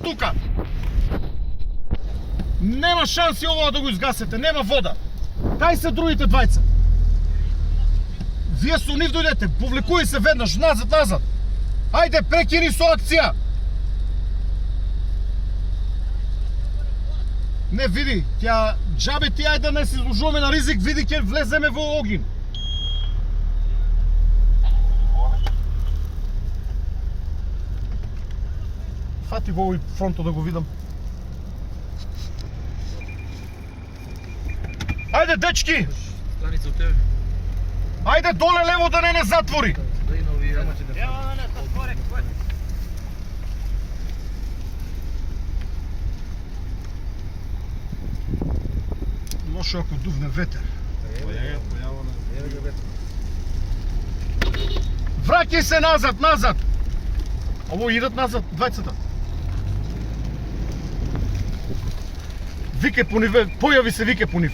тука. Нема шанси ова да го изгасете, нема вода. Кај се другите двајца? Вие со нив дојдете, повлекуј се веднаш, назад. Ајде, прекини со акција. Не, види, ќе џабе ти ајде да не се изложуваме на ризик, види ќе влеземе во огин. Фати го овој фронто да го видам. Ајде, дечки! Станица од тебе. Ајде доле лево да не затвори. Ево мене со скорек, кој? Лошо ако дувне ветер. Враќај се назад. Ово идат назад, двајцата. Вике по нив, појави се вике по нив.